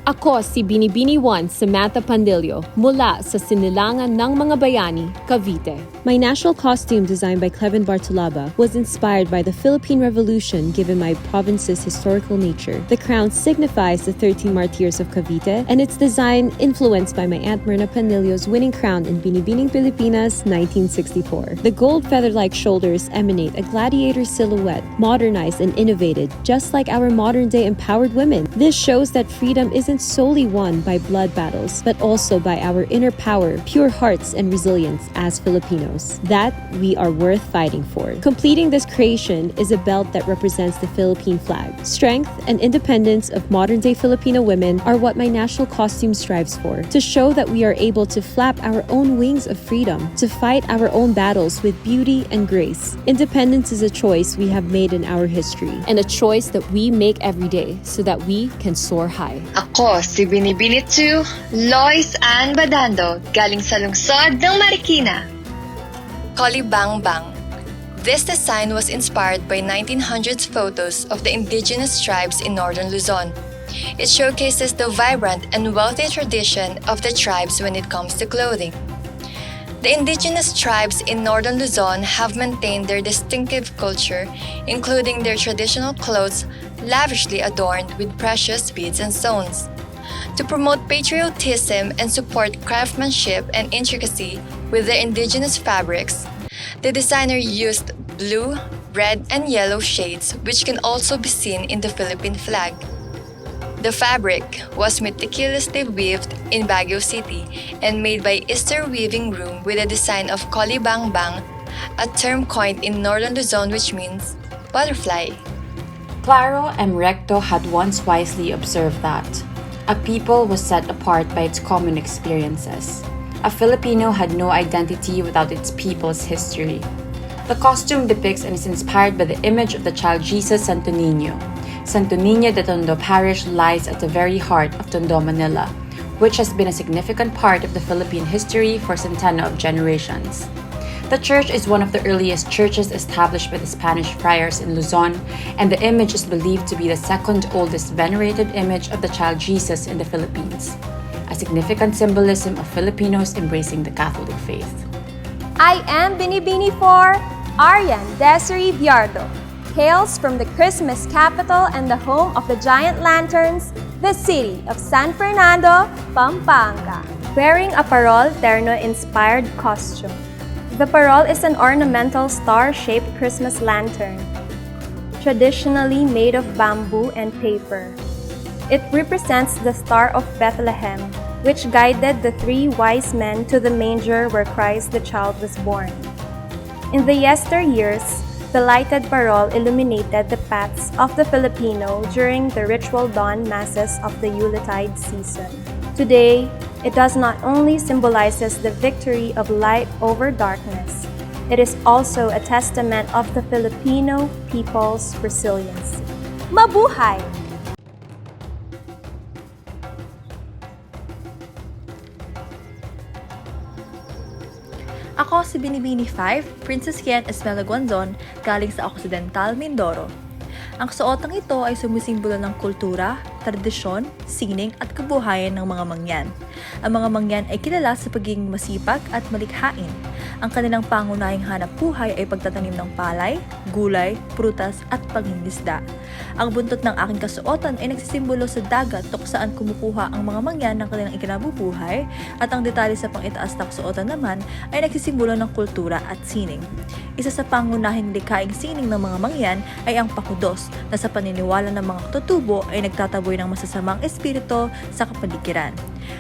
Ako si Binibini 1 Samantha Pandillo mula sa Sinilangan ng Mga Bayani, Cavite. My national costume designed by Cleven Bartolaba was inspired by the Philippine Revolution given my province's historical nature. The crown signifies the 13 martyrs of Cavite and its design influenced by my Aunt Myrna Pandillo's winning crown in Binibining, Pilipinas, 1964. The gold feather-like shoulders emanate a gladiator silhouette, modernized and innovated, just like our modern-day empowered women. This shows that freedom isn't solely won by blood battles, but also by our inner power, pure hearts, and resilience as Filipinos. That we are worth fighting for. Completing this creation is a belt that represents the Philippine flag. Strength and independence of modern-day Filipino women are what my national costume strives for, to show that we are able to flap our own wings of freedom, to fight our own battles with beauty and grace. Independence is a choice we have made in our history, and a choice that we make every day so that we can soar high. Ako si Binibini 2, Lois Ann Badando, galing sa lungsod ng Marikina. Bang. This design was inspired by 1900s photos of the indigenous tribes in northern Luzon. It showcases the vibrant and wealthy tradition of the tribes when it comes to clothing. The indigenous tribes in northern Luzon have maintained their distinctive culture, including their traditional clothes lavishly adorned with precious beads and stones. To promote patriotism and support craftsmanship and intricacy with their indigenous fabrics, the designer used blue, red, and yellow shades, which can also be seen in the Philippine flag. The fabric was meticulously weaved in Baguio City and made by Easter Weaving Room with a design of Bang, a term coined in northern Luzon which means butterfly. Claro and Recto had once wisely observed that a people was set apart by its common experiences. A Filipino had no identity without its people's history. The costume depicts and is inspired by the image of the child Jesus Santo Niño. Santo Niño de Tondo Parish lies at the very heart of Tondo, Manila, which has been a significant part of the Philippine history for centennia of generations. The church is one of the earliest churches established by the Spanish friars in Luzon, and the image is believed to be the second oldest venerated image of the child Jesus in the Philippines, a significant symbolism of Filipinos embracing the Catholic faith. I am Binibini 4, Arian Desiree Biardo, hails from the Christmas capital and the home of the giant lanterns, the city of San Fernando, Pampanga. Wearing a parol terno-inspired costume. The parol is an ornamental star-shaped Christmas lantern, traditionally made of bamboo and paper. It represents the Star of Bethlehem, which guided the three wise men to the manger where Christ the child was born. In the yesteryears, the lighted parol illuminated the paths of the Filipino during the ritual dawn masses of the Yuletide season. Today, it does not only symbolizes the victory of light over darkness, it is also a testament of the Filipino people's resiliency. Mabuhay! Ako si Binibini 5, Princess Kian Esmela Guanzon, galing sa Occidental, Mindoro. Ang suotang ito ay sumisimbolo ng kultura, tradisyon, sining at kabuhayan ng mga mangyan. Ang mga mangyan ay kilala sa pagiging masipag at malikhain. Ang kanilang pangunahing hanap buhay ay pagtatanim ng palay, gulay, prutas at pangingisda. Ang buntot ng aking kasuotan ay nagsisimbolo sa dagat kung saan kumukuha ang mga mangyan ng kanilang ikinabubuhay, at ang detalye sa pangitaas na kasuotan naman ay nagsisimbolo ng kultura at sining. Isa sa pangunahing likhaing sining ng mga mangyan ay ang pakudos, na sa paniniwala ng mga katutubo ay nagtataboy ng masasamang espiritu sa kapaligiran.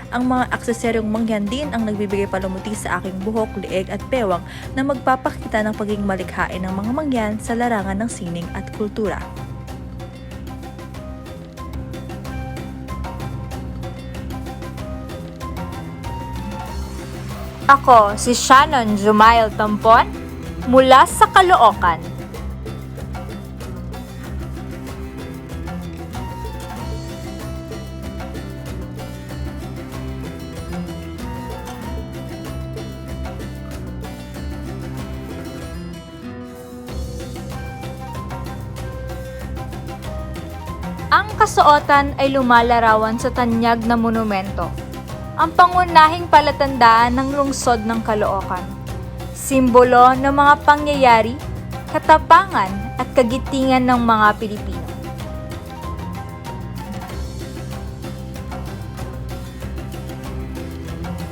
Ang mga aksesaryong mangyan din ang nagbibigay palumuti sa aking buhok, lieg at bewang na magpapakita ng pagiging malikhain ng mga mangyan sa larangan ng sining at kultura. Ako si Shannon Jumail Tampon mula sa Caloocan. Ang kasuotan ay lumalarawan sa tanyag na monumento, ang pangunahing palatandaan ng lungsod ng Caloocan. Simbolo ng mga pangyayari, katapangan at kagitingan ng mga Pilipino.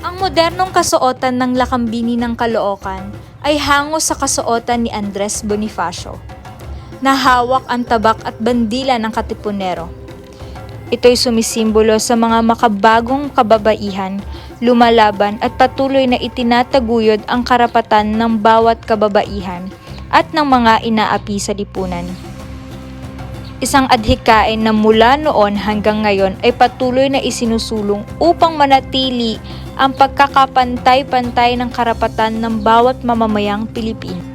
Ang modernong kasuotan ng Lakambini ng Caloocan ay hango sa kasuotan ni Andres Bonifacio, na hawak ang tabak at bandila ng katipunero. Ito'y sumisimbolo sa mga makabagong kababaihan, lumalaban at patuloy na itinataguyod ang karapatan ng bawat kababaihan at ng mga inaapi sa lipunan. Isang adhikain na mula noon hanggang ngayon ay patuloy na isinusulong upang manatili ang pagkakapantay-pantay ng karapatan ng bawat mamamayang Pilipino.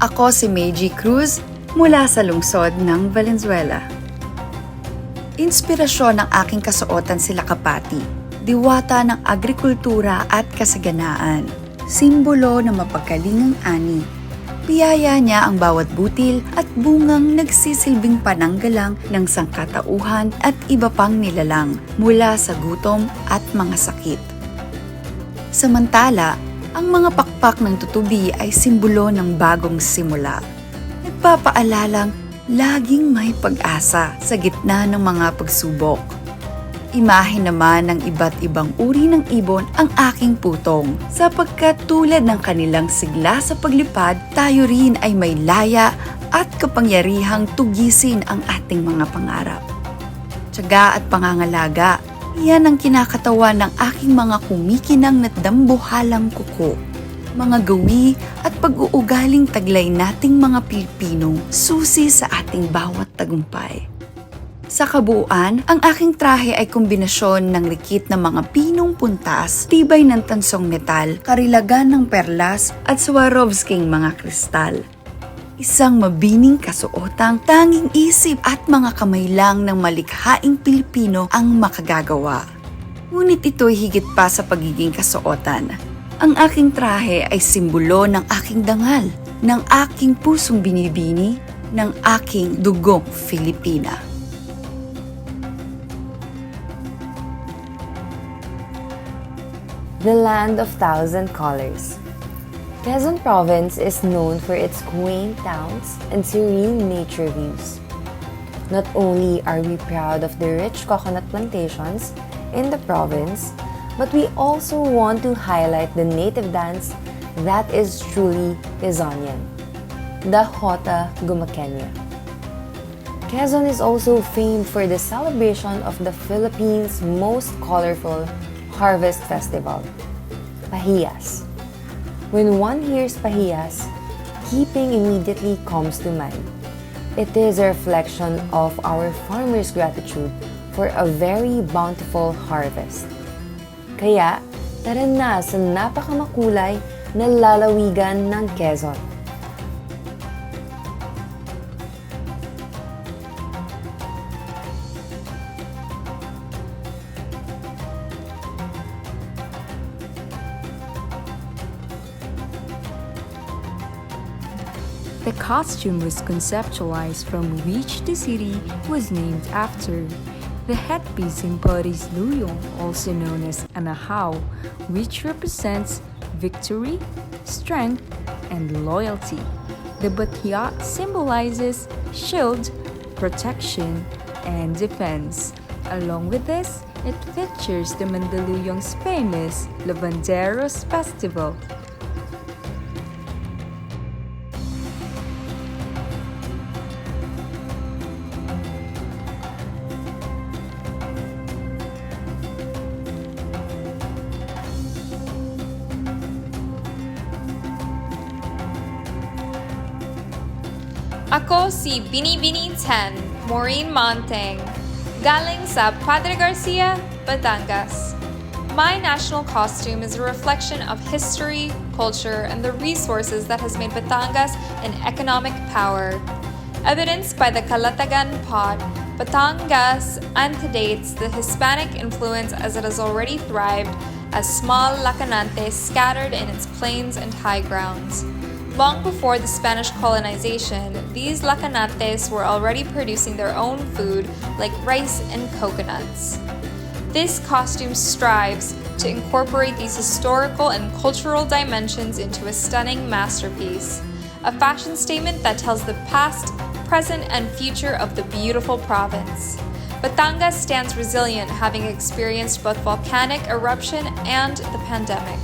Ako si Meiji Cruz mula sa lungsod ng Valenzuela. Inspirasyon ng aking kasuotan sila Kapati, diwata ng agrikultura at kasaganaan, simbolo ng mapagkalingang ani. Biyaya niya ang bawat butil at bungang nagsisilbing pananggalang ng sangkatauhan at iba pang nilalang mula sa gutom at mga sakit. Samantala, ang mga pakpak ng tutubi ay simbolo ng bagong simula. Nagpapaalalang laging may pag-asa sa gitna ng mga pagsubok. Imahe naman ng iba't ibang uri ng ibon ang aking putong, sapagkat tulad ng kanilang sigla sa paglipad, tayo rin ay may laya at kapangyarihang tugisin ang ating mga pangarap. Tiyaga at pangangalaga, yan ang kinakatawan ng aking mga kumikinang at dambuhalang kuko. Mga gawi at pag-uugaling taglay nating mga Pilipino, susi sa ating bawat tagumpay. Sa kabuuan, ang aking trahe ay kombinasyon ng rikit na mga pinong puntas, tibay ng tansong metal, karilagan ng perlas at Swarovsking mga kristal. Isang mabining kasuotang tanging isip at mga kamay lang ng malikhaing Pilipino ang makagagawa. Ngunit ito'y higit pa sa pagiging kasuotan. Ang aking trahe ay simbolo ng aking dangal, ng aking pusong binibini, ng aking dugong Filipina. The land of thousand colors. Quezon Province is known for its quaint towns and serene nature views. Not only are we proud of the rich coconut plantations in the province, but we also want to highlight the native dance that is truly Quezonian, the Jota Gumaqueña. Quezon is also famed for the celebration of the Philippines' most colorful harvest festival, Pahiyas. When one hears Pahiyas, keeping immediately comes to mind. It is a reflection of our farmers' gratitude for a very bountiful harvest. Kaya, tara na sa napakamakulay na lalawigan ng Quezon. The costume was conceptualized from which the city was named after. The headpiece embodies Luyong, also known as Anahaw, which represents victory, strength, and loyalty. The Batya symbolizes shield, protection, and defense. Along with this, it features the Mandaluyong's famous Lavanderos Festival. Ako si Binibini 10, Maureen Monteng, galing sa Padre Garcia, Batangas. My national costume is a reflection of history, culture, and the resources that has made Batangas an economic power, evidenced by the Kalatagan pot, Batangas antedates the Hispanic influence as it has already thrived as small lacanantes scattered in its plains and high grounds. Long before the Spanish colonization, these lacanantes were already producing their own food like rice and coconuts. This costume strives to incorporate these historical and cultural dimensions into a stunning masterpiece, a fashion statement that tells the past, present, and future of the beautiful province. Batangas stands resilient, having experienced both volcanic eruption and the pandemic.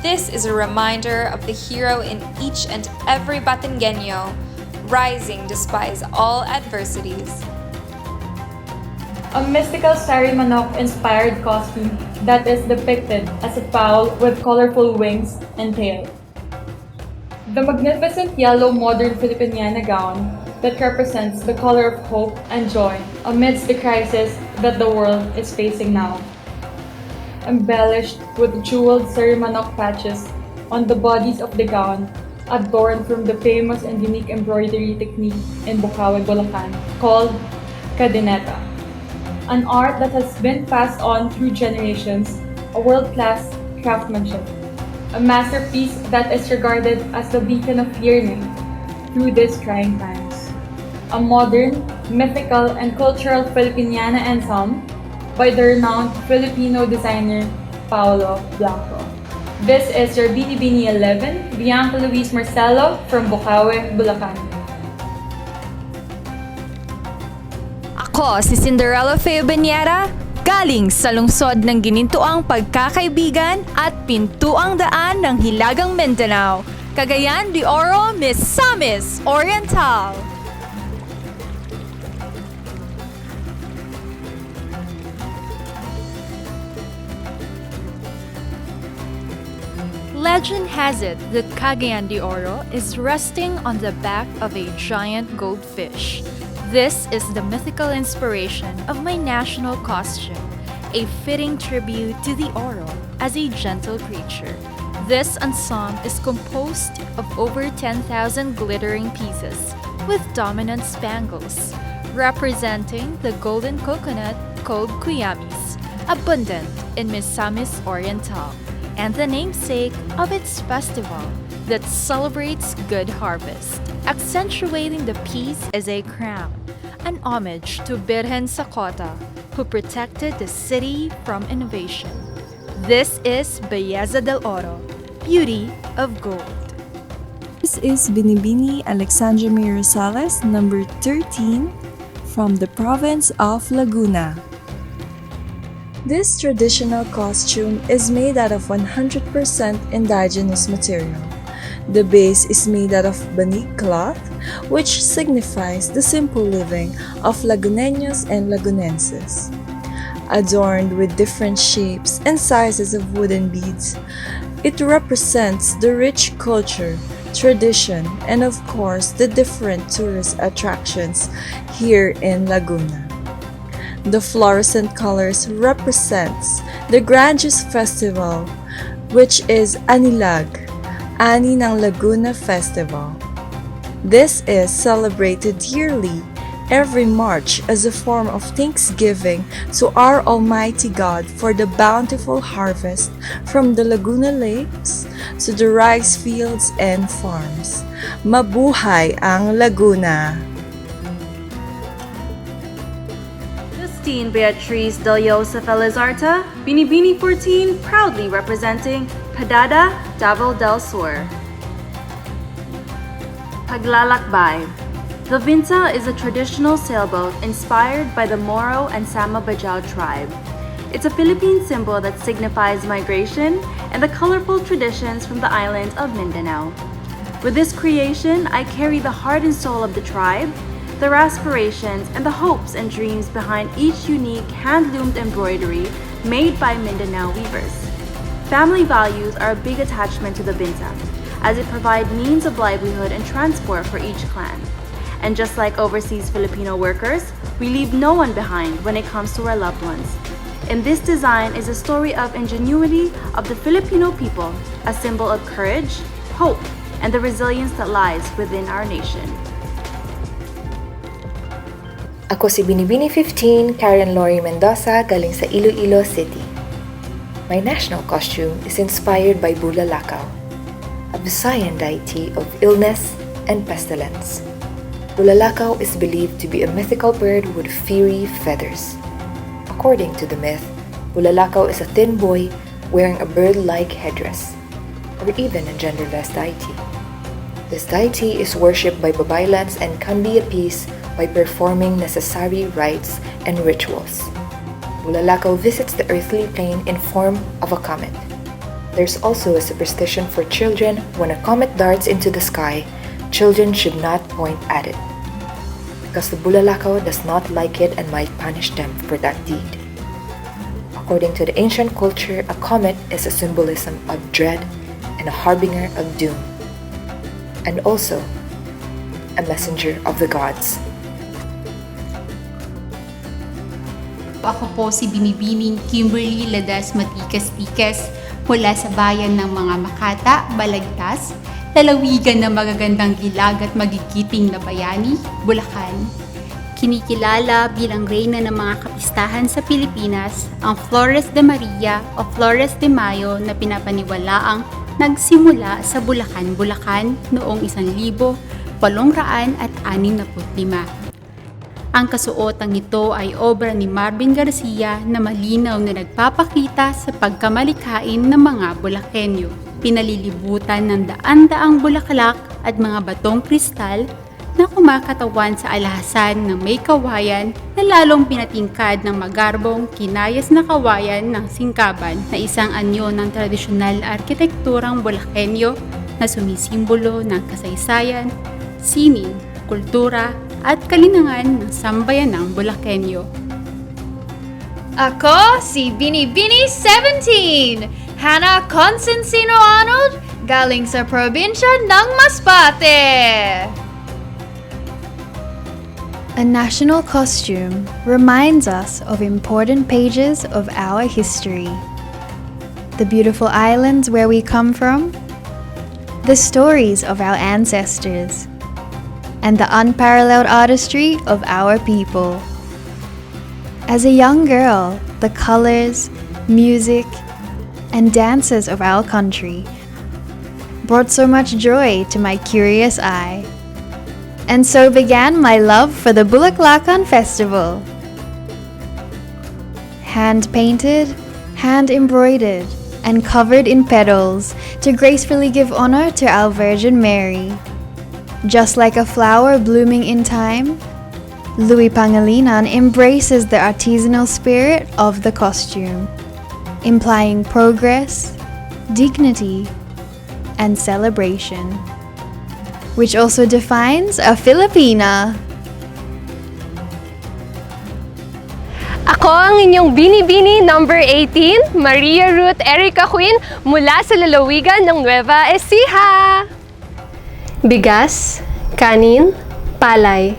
This is a reminder of the hero in each and every Batangueño, rising despite all adversities. A mystical starry manok-inspired costume that is depicted as a fowl with colorful wings and tail. The magnificent yellow modern Filipiniana gown that represents the color of hope and joy amidst the crisis that the world is facing now. Embellished with jeweled sari-manok patches on the bodies of the gown, adorned from the famous and unique embroidery technique in Bukawe, Bulacan, called Araneta. An art that has been passed on through generations, a world-class craftsmanship, a masterpiece that is regarded as the beacon of yearning through these trying times. A modern, mythical, and cultural Filipiniana ensemble by the renowned Filipino designer Paolo Blanco. This is your Binibini 11, Bianca Luis Marcelo from Bukawe, Bulacan. Ako si Cinderella Feo Beniera, galing sa lungsod ng ginintuang pagkakaibigan at pintuang daan ng Hilagang Mindanao, Cagayan de Oro, Misamis Oriental. Legend has it that Cagayan de Oro is resting on the back of a giant goldfish. This is the mythical inspiration of my national costume, a fitting tribute to the Oro as a gentle creature. This ensemble is composed of over 10,000 glittering pieces with dominant spangles, representing the golden coconut called kuyamis, abundant in Misamis Oriental, and the namesake of its festival that celebrates good harvest, accentuating the piece as a crown, an homage to Birhen Sakota, who protected the city from invasion. This is Belleza del Oro, beauty of gold. This is Binibini Alexandra May Rosales, number 13, from the province of Laguna. This traditional costume is made out of 100% indigenous material. The base is made out of banig cloth, which signifies the simple living of Laguneños and Lagunenses. Adorned with different shapes and sizes of wooden beads, it represents the rich culture, tradition, and of course the different tourist attractions here in Laguna. The fluorescent colors represents the grandiose festival, which is Anilag, Ani ng Laguna Festival. This is celebrated yearly every March as a form of thanksgiving to our Almighty God for the bountiful harvest from the Laguna lakes to the rice fields and farms. Mabuhay ang Laguna! Justine Beatriz Del Joseph Elizarta, Binibini 14, proudly representing Padada, Davao del Sur. Paglalakbay. The Vinta is a traditional sailboat inspired by the Moro and Sama Bajau tribe. It's a Philippine symbol that signifies migration and the colorful traditions from the island of Mindanao. With this creation, I carry the heart and soul of the tribe, their aspirations, and the hopes and dreams behind each unique hand-loomed embroidery made by Mindanao weavers. Family values are a big attachment to the Binta, as it provides means of livelihood and transport for each clan. And just like overseas Filipino workers, we leave no one behind when it comes to our loved ones. And this design is a story of ingenuity of the Filipino people, a symbol of courage, hope, and the resilience that lies within our nation. Ako si Binibini 15, Karen Lori Mendoza, galing sa Iloilo City. My national costume is inspired by Bulalakaw, a Visayan deity of illness and pestilence. Bulalakaw is believed to be a mythical bird with fiery feathers. According to the myth, Bulalakaw is a thin boy wearing a bird-like headdress, or even a genderless deity. This deity is worshipped by Babaylans and can be appeased by performing necessary rites and rituals. Bulalakaw visits the earthly plane in form of a comet. There's also a superstition for children: when a comet darts into the sky, children should not point at it, because the Bulalakaw does not like it and might punish them for that deed. According to the ancient culture, a comet is a symbolism of dread and a harbinger of doom, and also a messenger of the gods. Ako po si Binibining Kimberly Ladas Matikas-Tikas mula sa bayan ng mga Makata, Balagtas, lalawigan ng magagandang gilag at magigiting na bayani, Bulacan. Kinikilala bilang reyna ng mga kapistahan sa Pilipinas, ang Flores de Maria o Flores de Mayo na pinapaniwalaang nagsimula sa Bulacan, Bulacan noong 1865. Ang kasuotang ito ay obra ni Marvin Garcia na malinaw na nagpapakita sa pagkamalikhain ng mga Bulakenyo. Pinalilibutan ng daan-daang bulaklak at mga batong kristal na kumakatawan sa alhasan ng may kawayan na lalong pinatingkad ng magarbong kinayas na kawayan ng singkaban na isang anyo ng tradisyonal na arkitekturang Bulakenyo na sumisimbolo ng kasaysayan, sining, kultura at kalinangan ng sambayanang Bulakenyo. Ako si Binibini 17, Hannah Constantino Arnold, galing sa probinsya ng Masbate. A national costume reminds us of important pages of our history. The beautiful islands where we come from, the stories of our ancestors, and the unparalleled artistry of our people. As a young girl, the colors, music, and dances of our country brought so much joy to my curious eye. And so began my love for the Bulaklakan Festival. Hand-painted, hand-embroidered, and covered in petals to gracefully give honor to our Virgin Mary. Just like a flower blooming in time, Louis Pangilinan embraces the artisanal spirit of the costume, implying progress, dignity, and celebration, which also defines a Filipina. Ako ang inyong Binibini number 18, Maria Ruth Erica Queen mula sa lalawigan ng Nueva Ecija. Bigas, kanin, palay.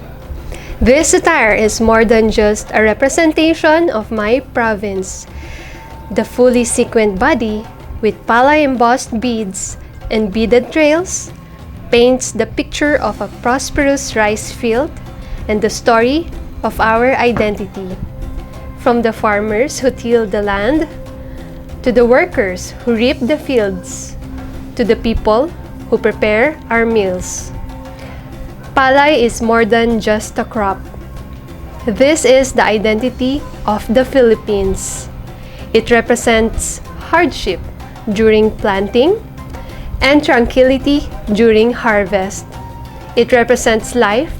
This attire is more than just a representation of my province. The fully sequined body with palay embossed beads and beaded trails paints the picture of a prosperous rice field and the story of our identity. From the farmers who till the land, to the workers who reap the fields, to the people who prepare our meals. Palay is more than just a crop. This is the identity of the Philippines. It represents hardship during planting and tranquility during harvest. It represents life,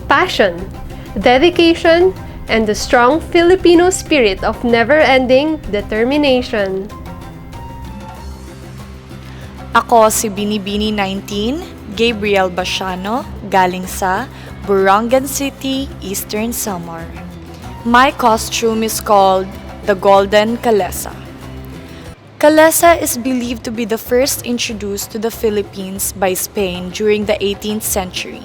passion, dedication, and the strong Filipino spirit of never-ending determination. Ako si Binibini 19, Gabriel Basiano, galing sa Burangan City, Eastern Samar. My costume is called the Golden Kalesa. Kalesa is believed to be the first introduced to the Philippines by Spain during the 18th century.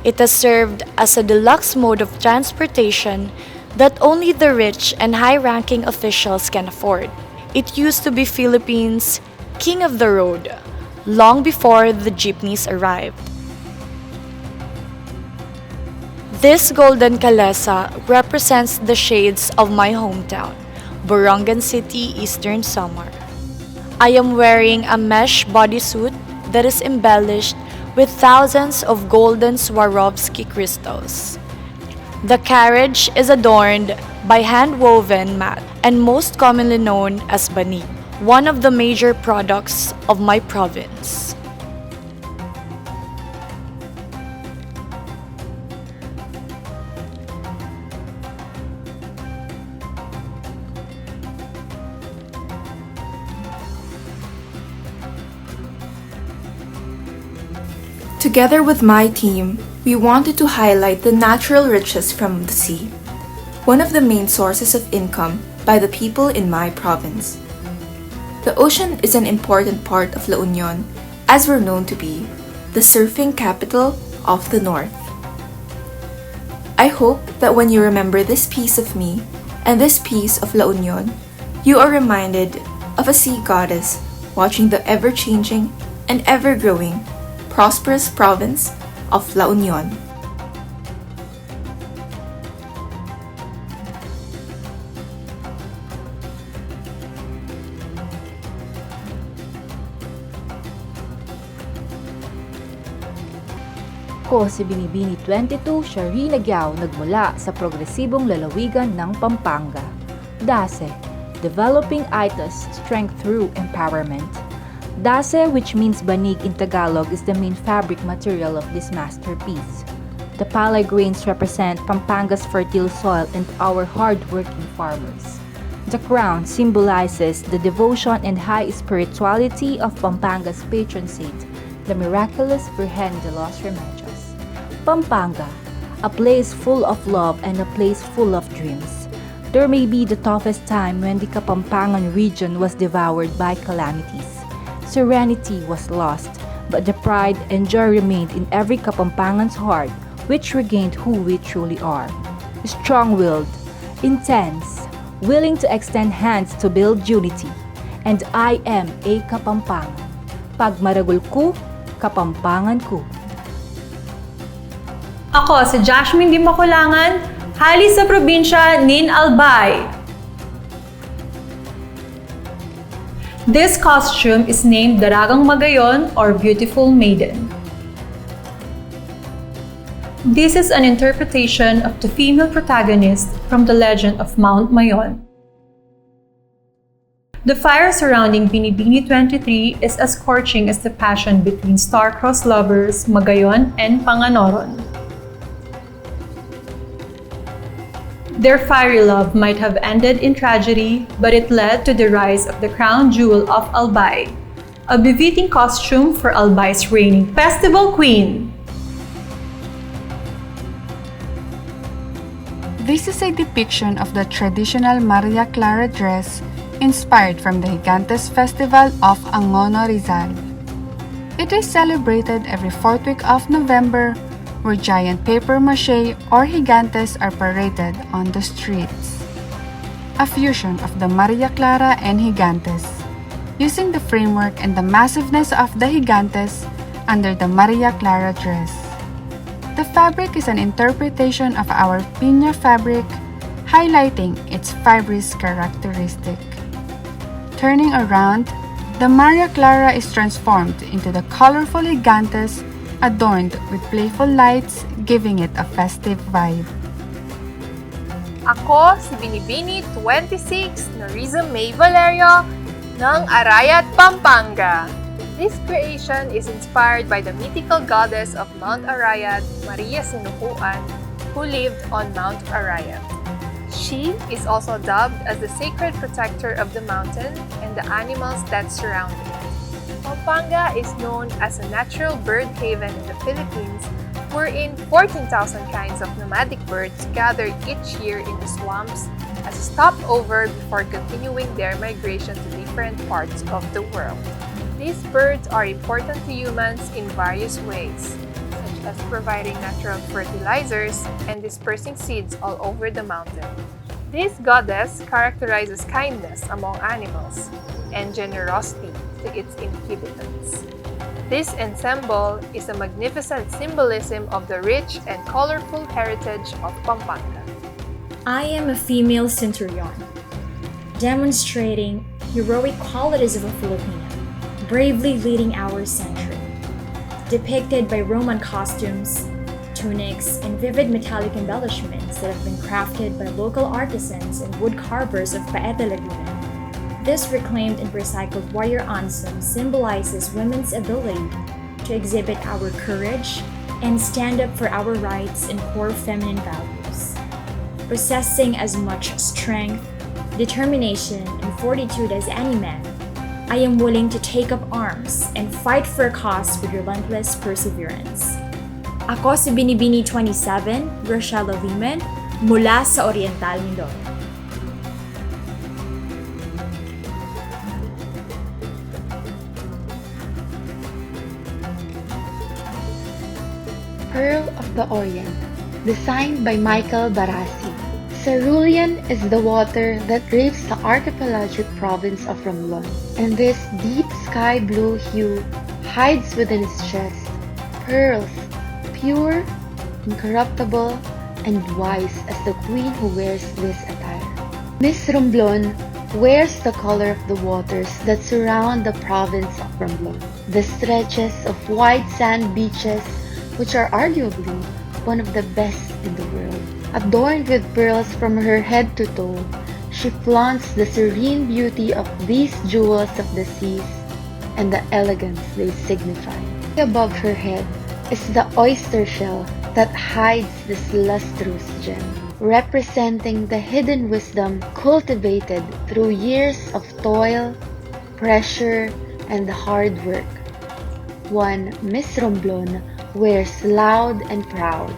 It has served as a deluxe mode of transportation that only the rich and high-ranking officials can afford. It used to be Philippines' king of the road, long before the jeepneys arrived. This golden kalesa represents the shades of my hometown, Borongan City, Eastern Samar. I am wearing a mesh bodysuit that is embellished with thousands of golden Swarovski crystals. The carriage is adorned by hand-woven mat and most commonly known as bani, one of the major products of my province. Together with my team, we wanted to highlight the natural riches from the sea, one of the main sources of income by the people in my province. The ocean is an important part of La Union, as we're known to be the surfing capital of the north. I hope that when you remember this piece of me and this piece of La Union, you are reminded of a sea goddess watching the ever-changing and ever-growing prosperous province of La Union. Ako si Binibini 22, Shari Nagyao, nagmula sa progresibong lalawigan ng Pampanga. DASE, Developing ITAS Strength Through Empowerment. Dase, which means banig in Tagalog, is the main fabric material of this masterpiece. The palay grains represent Pampanga's fertile soil and our hard-working farmers. The crown symbolizes the devotion and high spirituality of Pampanga's patron saint, the miraculous Virgen de los Remedios. Pampanga, a place full of love and a place full of dreams. There may be the toughest time when the Kapampangan region was devoured by calamities. Serenity was lost, but the pride and joy remained in every Kapampangan's heart, which regained who we truly are. Strong-willed, intense, willing to extend hands to build unity. And I am a Kapampangan. Pag maragul ko, Kapampangan ko. Ako si Jasmine Di Makulangan, hali sa probinsya nin Albay. This costume is named Daragang Magayon or Beautiful Maiden. This is an interpretation of the female protagonist from the legend of Mount Mayon. The fire surrounding Binibini 23 is as scorching as the passion between star-crossed lovers Magayon and Panganoron. Their fiery love might have ended in tragedy, but it led to the rise of the crown jewel of Albay, a befitting costume for Albay's reigning festival queen. This is a depiction of the traditional Maria Clara dress inspired from the Gigantes Festival of Angono Rizal. It is celebrated every fourth week of November, where giant papier-mâché or gigantes are paraded on the streets. A fusion of the Maria Clara and gigantes, using the framework and the massiveness of the gigantes under the Maria Clara dress. The fabric is an interpretation of our piña fabric, highlighting its fibrous characteristic. Turning around, the Maria Clara is transformed into the colorful gigantes adorned with playful lights, giving it a festive vibe. Ako si Binibini 26, Noriza May Valerio ng Arayat, Pampanga. This creation is inspired by the mythical goddess of Mount Arayat, Maria Sinukuan, who lived on Mount Arayat. She is also dubbed as the sacred protector of the mountain and the animals that surround it. Pampanga is known as a natural bird haven in the Philippines, wherein 14,000 kinds of nomadic birds gather each year in the swamps as a stopover before continuing their migration to different parts of the world. These birds are important to humans in various ways, such as providing natural fertilizers and dispersing seeds all over the mountain. This goddess characterizes kindness among animals and generosity to its inhabitants. This ensemble is a magnificent symbolism of the rich and colorful heritage of Pampanga. I am a female centurion, demonstrating heroic qualities of a Filipino, bravely leading our century, depicted by Roman costumes, tunics, and vivid metallic embellishments that have been crafted by local artisans and wood carvers of Paete, Laguna. This reclaimed and recycled warrior ensemble symbolizes women's ability to exhibit our courage and stand up for our rights and core feminine values. Possessing as much strength, determination, and fortitude as any man, I am willing to take up arms and fight for a cause with relentless perseverance. Ako si Binibini 27, Rochelle Women, mula sa Oriental Mindoro. Pearl of the Orient, designed by Michael Barassi. Cerulean is the water that drapes the archipelagic province of Romblon, and this deep sky blue hue hides within its chest pearls, pure, incorruptible, and wise as the queen who wears this attire. Miss Romblon wears the color of the waters that surround the province of Romblon, the stretches of white sand beaches which are arguably one of the best in the world. Adorned with pearls from her head to toe, she flaunts the serene beauty of these jewels of the seas and the elegance they signify. Above her head is the oyster shell that hides this lustrous gem, representing the hidden wisdom cultivated through years of toil, pressure, and hard work. One Miss Romblon wears loud and proud.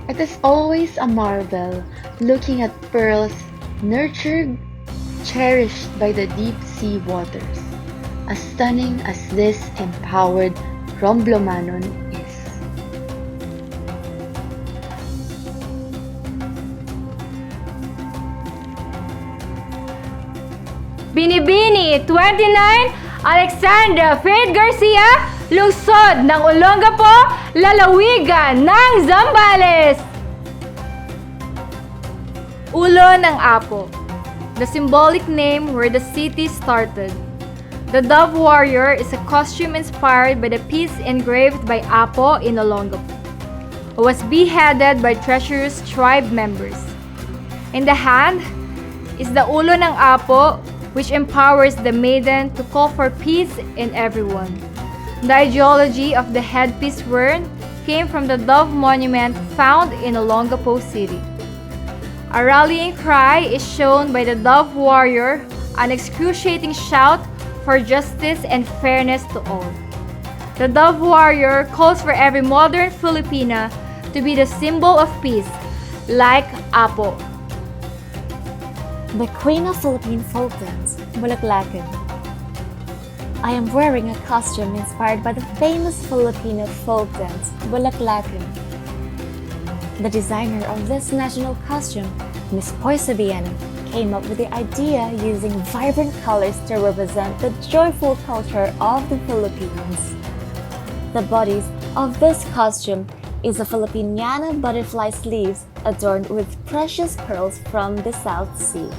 It is always a marvel looking at pearls nurtured, cherished by the deep sea waters, as stunning as this empowered Romblomanon is. Binibini 29, Alexandra Faith Garcia, lungsod ng Olongapo, lalawigan ng Zambales. Ulo ng Apo, the symbolic name where the city started. The Dove Warrior is a costume inspired by the piece engraved by Apo in Olongapo, who was beheaded by treacherous tribe members. In the hand is the Ulo ng Apo, which empowers the maiden to call for peace in everyone. The ideology of the headpiece worn came from the Dove Monument found in Olongapo City. A rallying cry is shown by the Dove Warrior, an excruciating shout for justice and fairness to all. The Dove Warrior calls for every modern Filipina to be the symbol of peace, like Apo. The Queen of Philippine Folk Dance, Bulaklakan. I am wearing a costume inspired by the famous Filipino folk dance, Bulaklakan. The designer of this national costume, Ms. Poisabian, came up with the idea using vibrant colors to represent the joyful culture of the Philippines. The bodies of this costume is a Filipiniana butterfly sleeves adorned with precious pearls from the South Sea.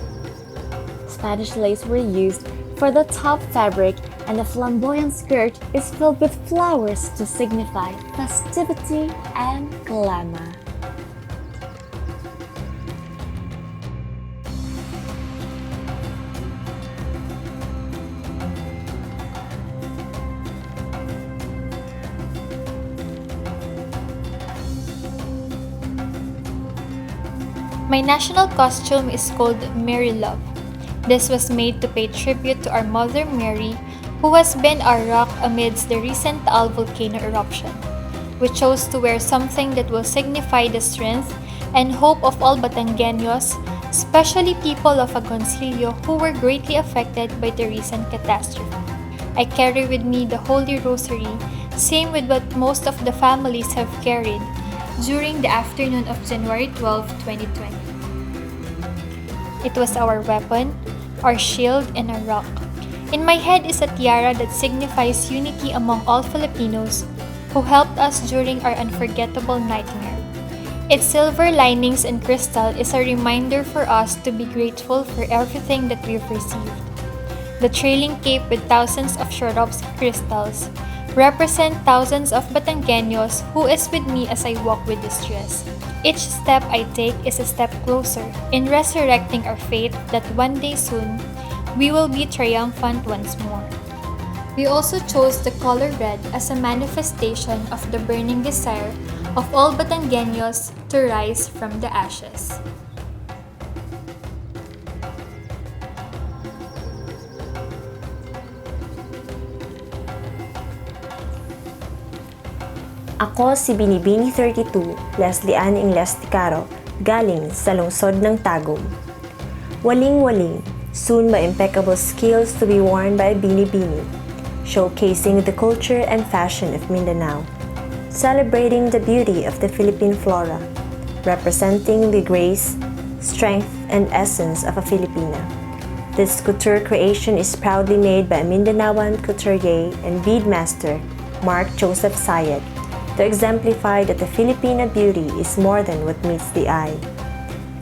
Spanish lace were used for the top fabric, and the flamboyant skirt is filled with flowers to signify festivity and glamour. My national costume is called Mary Love. This was made to pay tribute to our Mother Mary, who has been our rock amidst the recent Taal volcano eruption. We chose to wear something that will signify the strength and hope of all Batangueños, especially people of Agoncillo who were greatly affected by the recent catastrophe. I carry with me the Holy Rosary, same with what most of the families have carried during the afternoon of January 12, 2020. It was our weapon, our shield, and our rock. In my head is a tiara that signifies unity among all Filipinos who helped us during our unforgettable nightmare. Its silver linings and crystal is a reminder for us to be grateful for everything that we've received. The trailing cape with thousands of Swarovski crystals represent thousands of Batangueños who is with me as I walk with this dress. Each step I take is a step closer in resurrecting our faith that one day soon, we will be triumphant once more. We also chose the color red as a manifestation of the burning desire of all Batangueños to rise from the ashes. Ako si Binibini 32, Leslie Ann Ingles Ticaro, galing sa lungsod ng Tagum. Waling-waling, soon my impeccable skills to be worn by Binibini, showcasing the culture and fashion of Mindanao, celebrating the beauty of the Philippine flora, representing the grace, strength, and essence of a Filipina. This couture creation is proudly made by a Mindanaoan couturier and bead master, Mark Joseph Sayed, to exemplify that the Filipina beauty is more than what meets the eye.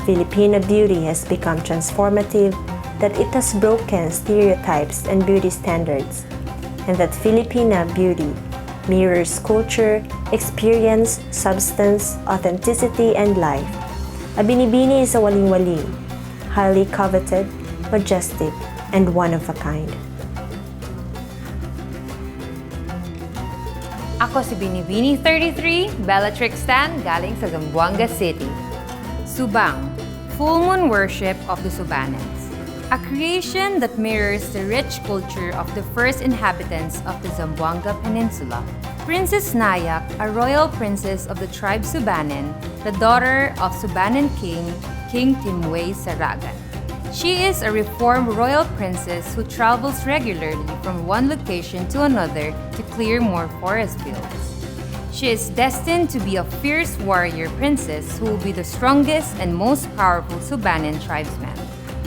Filipina beauty has become transformative, that it has broken stereotypes and beauty standards, and that Filipina beauty mirrors culture, experience, substance, authenticity, and life. A binibini is a waling-waling, highly coveted, majestic, and one of a kind. Ako si Binibini 33, Bellatrix Stan, galing sa Zamboanga City. Subang, full moon worship of the Subanans. A creation that mirrors the rich culture of the first inhabitants of the Zamboanga Peninsula. Princess Nayak, a royal princess of the tribe Subanan, the daughter of Subanan King, King Timway Saragan. She is a reformed royal princess who travels regularly from one location to another to clear more forest fields. She is destined to be a fierce warrior princess who will be the strongest and most powerful Subanan tribesman.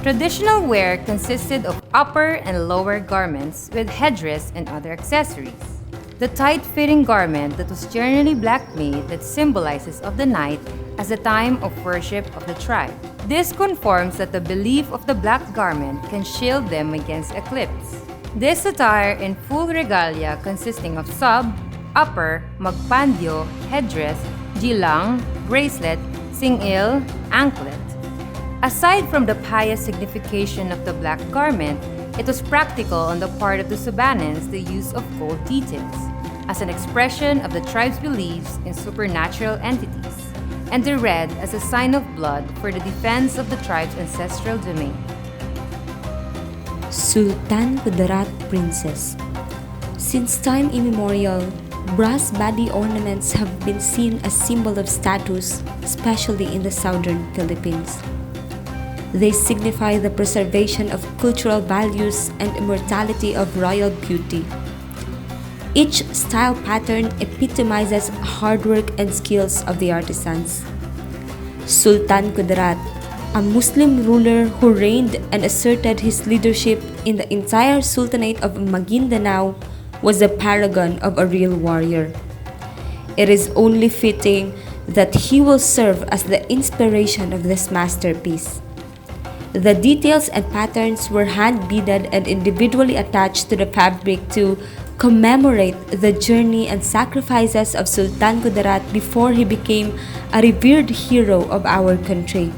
Traditional wear consisted of upper and lower garments with headdress and other accessories. The tight-fitting garment that was generally black made that symbolizes of the night as the time of worship of the tribe. This confirms that the belief of the black garment can shield them against eclipse. This attire in full regalia consisting of sub, upper, magpandyo, headdress, gilang, bracelet, singil, anklet. Aside from the pious signification of the black garment, it was practical on the part of the Subanans the use of gold details, as an expression of the tribe's beliefs in supernatural entities, and the red as a sign of blood for the defense of the tribe's ancestral domain. Sultan Kudarat Princess. Since time immemorial, brass body ornaments have been seen as symbol of status, especially in the southern Philippines. They signify the preservation of cultural values and immortality of royal beauty. Each style pattern epitomizes hard work and skills of the artisans. Sultan Kudarat, a Muslim ruler who reigned and asserted his leadership in the entire Sultanate of Maguindanao, was a paragon of a real warrior. It is only fitting that he will serve as the inspiration of this masterpiece. The details and patterns were hand-beaded and individually attached to the fabric to commemorate the journey and sacrifices of Sultan Kudarat before he became a revered hero of our country.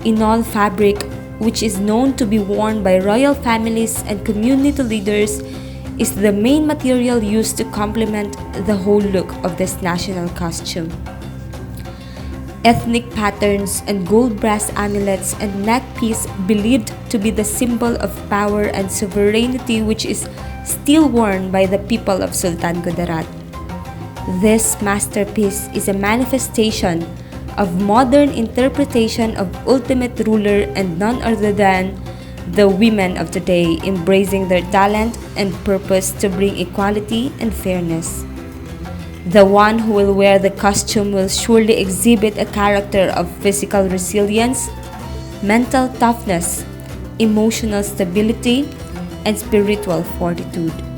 Inal fabric, which is known to be worn by royal families and community leaders, is the main material used to complement the whole look of this national costume. Ethnic patterns and gold brass amulets and neck piece believed to be the symbol of power and sovereignty, which is still worn by the people of Sultan Kudarat. This masterpiece is a manifestation of modern interpretation of ultimate ruler and none other than the women of today embracing their talent and purpose to bring equality and fairness. The one who will wear the costume will surely exhibit a character of physical resilience, mental toughness, emotional stability, and spiritual fortitude.